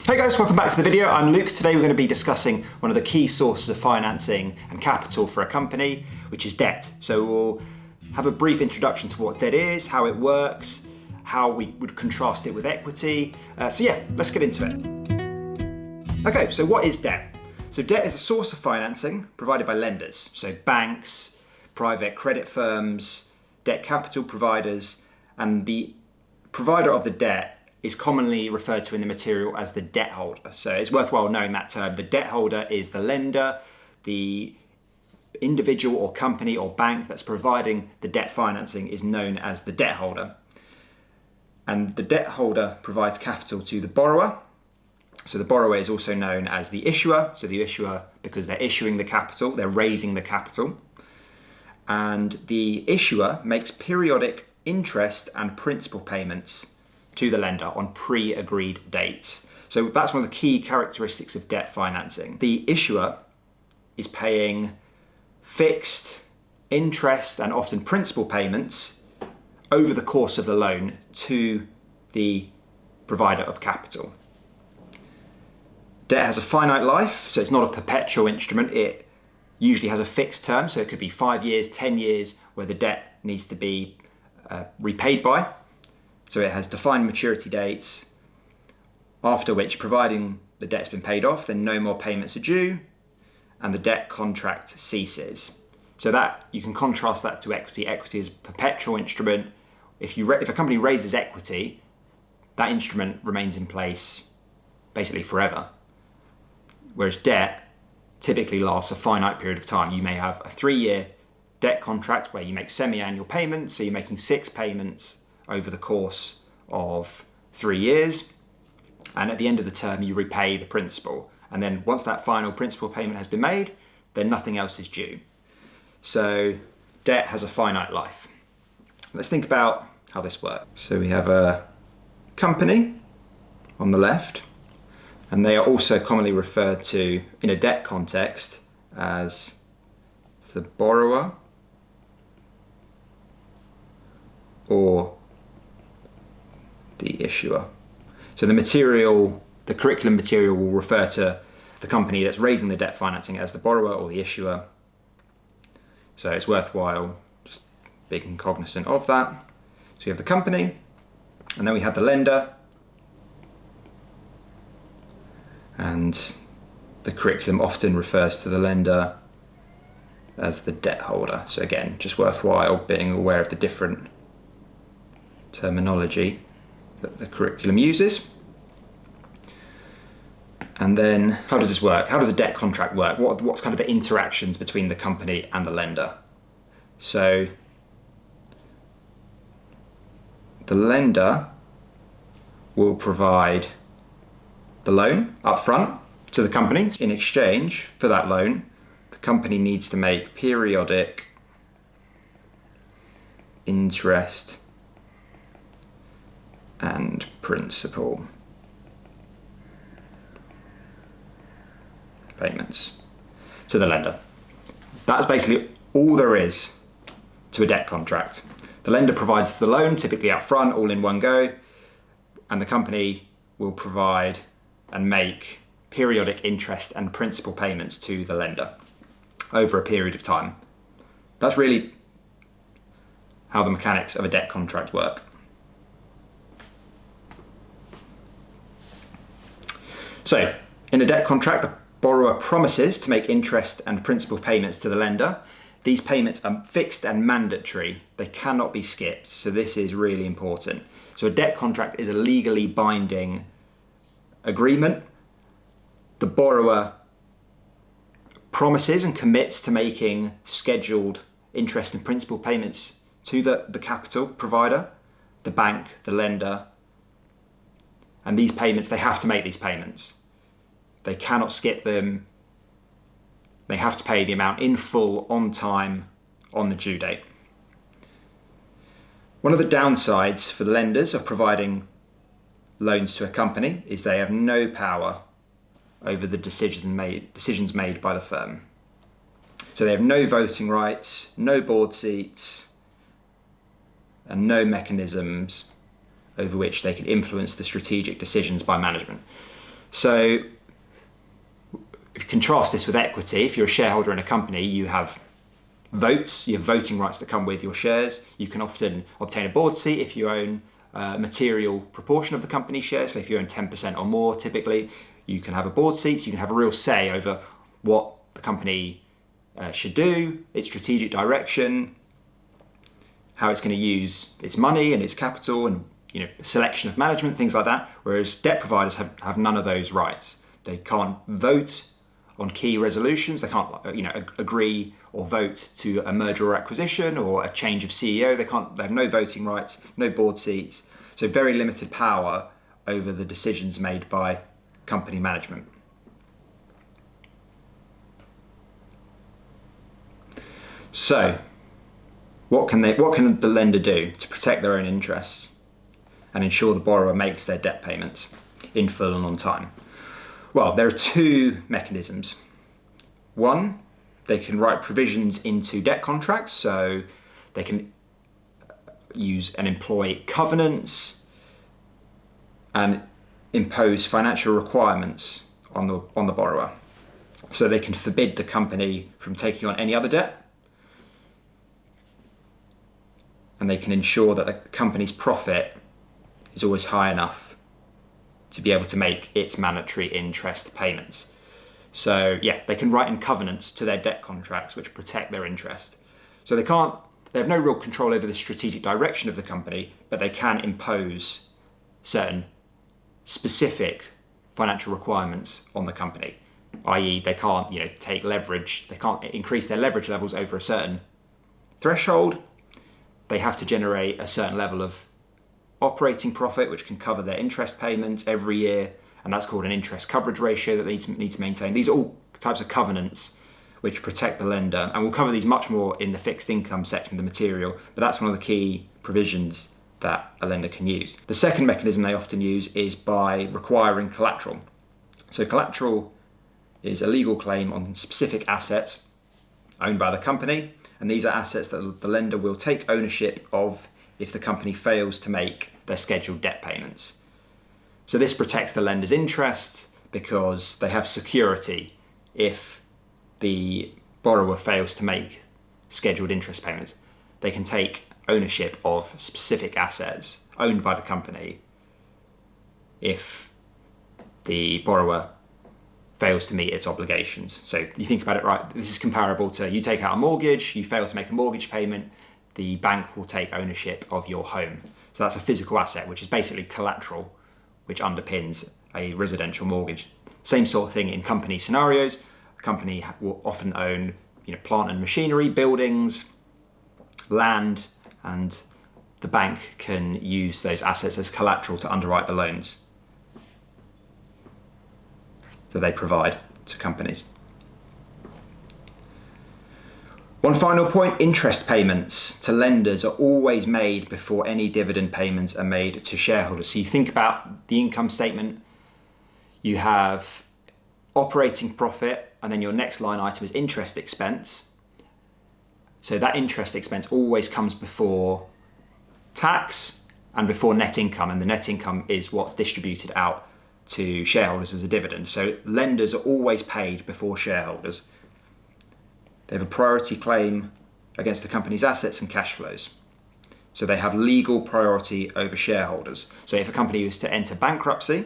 Hey guys, welcome back to the video. I'm Luke. Today we're going to be discussing one of the key sources of financing and capital for a company, which is debt. So we'll have a brief introduction to what debt is, how it works, how we would contrast it with equity. Let's get into it. Okay, so what is debt? So debt is a source of financing provided by lenders. So banks, private credit firms, debt capital providers, and the provider of the debt is commonly referred to in the material as the debt holder. So it's worthwhile knowing that term. The debt holder is the lender, the individual or company or bank that's providing the debt financing is known as the debt holder. And the debt holder provides capital to the borrower. So the borrower is also known as the issuer. So the issuer, because they're issuing the capital, they're raising the capital. And the issuer makes periodic interest and principal payments to the lender on pre-agreed dates. So that's one of the key characteristics of debt financing. The issuer is paying fixed interest and often principal payments over the course of the loan to the provider of capital. Debt has a finite life, so it's not a perpetual instrument. It usually has a fixed term, so it could be 5 years, 10 years, where the debt needs to be repaid by. So it has defined maturity dates, after which, providing the debt's been paid off, then no more payments are due, and the debt contract ceases. So that you can contrast that to equity. Equity is a perpetual instrument. If a company raises equity, that instrument remains in place basically forever. Whereas debt typically lasts a finite period of time. You may have a 3-year debt contract where you make semi-annual payments, so you're making 6 payments over the course of 3 years, and at the end of the term you repay the principal, and then once that final principal payment has been made, then nothing else is due. So debt has a finite life. Let's think about how this works. So we have a company on the left, and they are also commonly referred to in a debt context as the borrower or the issuer. So the curriculum material will refer to the company that's raising the debt financing as the borrower or the issuer. So it's worthwhile just being cognizant of that. So we have the company, and then we have the lender, and the curriculum often refers to the lender as the debt holder. So again, just worthwhile being aware of the different terminology that the curriculum uses. And then how does this work? How does a debt contract work? What's kind of the interactions between the company and the lender? So the lender will provide the loan up front to the company. In exchange for that loan, the company needs to make periodic interest and principal payments to the lender. That's basically all there is to a debt contract. The lender provides the loan, typically up front, all in one go, and the company will provide and make periodic interest and principal payments to the lender over a period of time. That's really how the mechanics of a debt contract work. So, in a debt contract, the borrower promises to make interest and principal payments to the lender. These payments are fixed and mandatory. They cannot be skipped, so this is really important. So a debt contract is a legally binding agreement. The borrower promises and commits to making scheduled interest and principal payments to the capital provider, the bank, the lender, and these payments, they have to make these payments. They cannot skip them. They have to pay the amount in full, on time, on the due date. One of the downsides for the lenders of providing loans to a company is they have no power over the decisions made by the firm. So they have no voting rights, no board seats, and no mechanisms over which they could influence the strategic decisions by management. So if you contrast this with equity, if you're a shareholder in a company, you have votes, you have voting rights that come with your shares. You can often obtain a board seat if you own a material proportion of the company shares. So if you own 10% or more, typically, you can have a board seat. So you can have a real say over what the company should do, its strategic direction, how it's going to use its money and its capital, and selection of management, things like that. Whereas debt providers have none of those rights. They can't vote on key resolutions. They can't agree or vote to a merger or acquisition or a change of CEO. They have no voting rights, no board seats. So very limited power over the decisions made by company management. So what can the lender do to protect their own interests and ensure the borrower makes their debt payments in full and on time? Well, there are two mechanisms. One, they can write provisions into debt contracts, so they can use and employ covenants and impose financial requirements on the borrower. So they can forbid the company from taking on any other debt, and they can ensure that the company's profit is always high enough to be able to make its mandatory interest payments. So yeah, they can write in covenants to their debt contracts which protect their interest. So they have no real control over the strategic direction of the company, but they can impose certain specific financial requirements on the company, i.e. they can't take leverage, they can't increase their leverage levels over a certain threshold. They have to generate a certain level of operating profit, which can cover their interest payments every year, and that's called an interest coverage ratio that they need to maintain. These are all types of covenants which protect the lender, and we'll cover these much more in the fixed income section of the material, but that's one of the key provisions that a lender can use. The second mechanism they often use is by requiring collateral. So collateral is a legal claim on specific assets owned by the company, and these are assets that the lender will take ownership of if the company fails to make their scheduled debt payments. So this protects the lender's interest because they have security if the borrower fails to make scheduled interest payments. They can take ownership of specific assets owned by the company if the borrower fails to meet its obligations. So you think about it, right? This is comparable to you take out a mortgage, you fail to make a mortgage payment, the bank will take ownership of your home. So that's a physical asset, which is basically collateral, which underpins a residential mortgage. Same sort of thing in company scenarios. A company will often own plant and machinery, buildings, land, and the bank can use those assets as collateral to underwrite the loans that they provide to companies. One final point, interest payments to lenders are always made before any dividend payments are made to shareholders. So you think about the income statement, you have operating profit, and then your next line item is interest expense. So that interest expense always comes before tax and before net income, and the net income is what's distributed out to shareholders as a dividend. So lenders are always paid before shareholders. They have a priority claim against the company's assets and cash flows. So they have legal priority over shareholders. So if a company was to enter bankruptcy,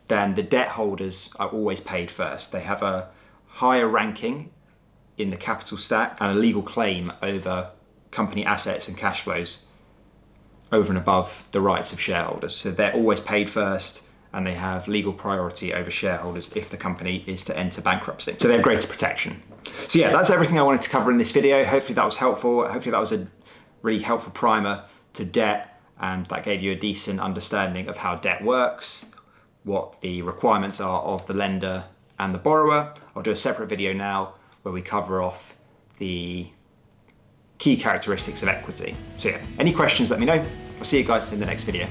then the debt holders are always paid first. They have a higher ranking in the capital stack and a legal claim over company assets and cash flows over and above the rights of shareholders. So they're always paid first, and they have legal priority over shareholders if the company is to enter bankruptcy. So they have greater protection. So yeah, that's everything I wanted to cover in this video. Hopefully that was helpful. Hopefully that was a really helpful primer to debt, and that gave you a decent understanding of how debt works, what the requirements are of the lender and the borrower. I'll do a separate video now where we cover off the key characteristics of equity. So yeah, any questions, let me know. I'll see you guys in the next video.